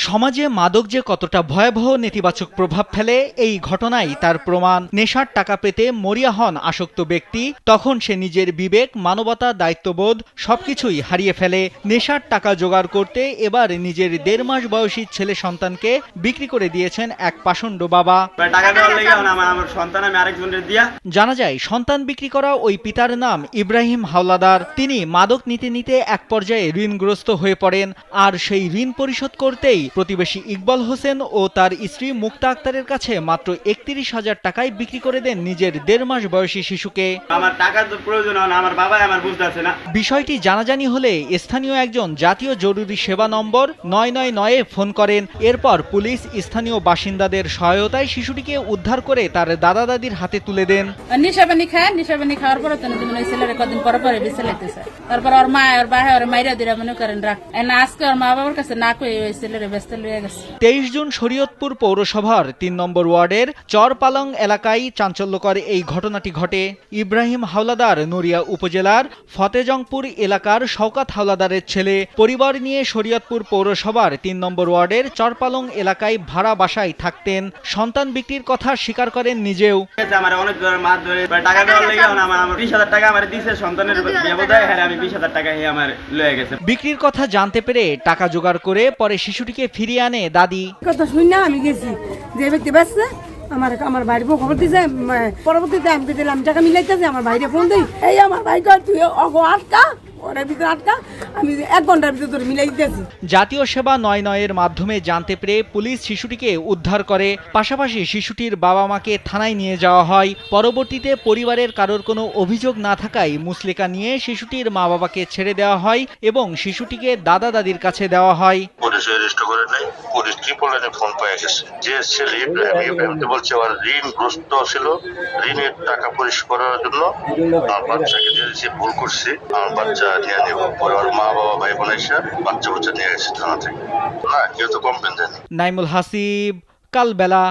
সমাজে মাদক যে কতটা ভয়াবহ নেতিবাচক প্রভাব ফেলে এই ঘটনাই তার প্রমাণ। নেশার টাকা পেতে মরিয়া হন আসক্ত ব্যক্তি, তখন সে নিজের বিবেক, মানবতা, দায়িত্ববোধ সবকিছুই হারিয়ে ফেলে। নেশার টাকা জোগাড় করতে এবার নিজের ১.৫ মাস বয়সী ছেলে সন্তানকে বিক্রি করে দিয়েছেন এক পাষণ্ড বাবা। জানা যায়, সন্তান বিক্রি করা ওই পিতার নাম ইব্রাহিম হাওলাদার। তিনি মাদক নিতে নিতে এক পর্যায়ে ঋণগ্রস্ত হয়ে পড়েন, আর সেই ঋণ পরিশোধ করতেই প্রতিবেশী ইকবাল হোসেন ও তার স্ত্রী মুক্তা আক্তারের কাছে মাত্র ৩১,০০০ টাকায় বিক্রি করে দেন নিজের ১.৫ মাস বয়সী শিশুকে। আমার টাকার তো প্রয়োজন হয় না, আমার বাবা আমার বুঝতেছে না। বিষয়টি জানাজানি হলে স্থানীয় একজন জাতীয় জরুরি সেবা নম্বর ৯৯৯-এ ফোন করেন। এরপর পুলিশ স্থানীয় বাসিন্দাদের সহায়তায় শিশুটিকে উদ্ধার করে তার দাদা দাদির হাতে তুলে দেন। নিশাবানি খাওয়ার পরে তো ছেলের কদিন পরে পরে বেঁচে লাগতেছে। তারপর ওর মা ওর বাহে ওর মাইরা দিরা মনে করেন রাখ, আজকে ওর মা বাবার কাছে না কই ওই ছেলের ব্যস্ত লয়ে গেছে। ২৩ জুন শরীয়তপুর পৌরসভার ৩ নম্বর ওয়ার্ডের চরপালং এলাকায় চাঞ্চল্যকর এই ঘটনাটি ঘটে। ইব্রাহিম হাওলাদার নড়িয়া উপজেলার ফতেজংপুর এলাকার শওকাত হাওলাদারের ছেলে। পরিবার নিয়ে শরীয়তপুর পৌরসভার ৩ নম্বর ওয়ার্ডের চরপালং এলাকায় ভাড়া বাসায় থাকতেন। সন্তান বিক্রির কথা স্বীকার করেন নিজেও। আমার অনেক মাছ ধরে টাকা দেওয়ার লেগে আমার ২০,০০০ টাকা আমার দিয়েছে, সন্তানের ব্যবধায় হ্যাঁ আমি ২০,০০০ টাকা আমার লয়ে গেছে। বিক্রির কথা জানতে পেরে টাকা জোগাড় করে পরে শিশুটিকে ফিরিয়ে আনে দাদি। কথা শুনি না আমি গেছি, যে ব্যক্তি ব্যস্ত আমার বাড়ির খবর দিয়েছে। পরবর্তীতে আমি দিলাম টাকা মিলাইতেছে, আমার বাইরে ফোন দিই, এই আমার ভাই তুই আটকা ওর ভিতরে আটকা, আমি ১ ঘন্টার ভিতরে তোর মিলাই দিতেছি। জাতীয় সেবা ৯৯-এর মাধ্যমে জানতে পেরে পুলিশ শিশুটিকে উদ্ধার করে। পাশাপাশি শিশুটির বাবা মাকে থানায় নিয়ে যাওয়া হয়। পরবর্তীতে পরিবারের কারোর কোনো অভিযোগ না থাকায় মুচলেকা নিয়ে শিশুটির মা বাবাকে ছেড়ে দেওয়া হয় এবং শিশুটিকে দাদা দাদির কাছে দেওয়া হয়। পুলিশ অ্যারেস্ট করে নাই, পুলিশ ট্রিপল লাইনে ফোন পেয়ে গেছে। যে ছেলে ইব্রাহিমকে বলছে ওর ঋণগ্রস্ত ছিল, ঋণের টাকা পরিশোধ করার জন্য আমার বাচ্চাকে দিয়েছে, ভুল করছি, আমার বাচ্চা নিয়ে নেব। পরে ওর মা বাবা ভাই বোন এসে বাচ্চা নিয়ে গেছে থানা থেকে। না, কেউ তো কমপ্লেন দেয়নি। নাইমুল হাসিব, কালবেলা।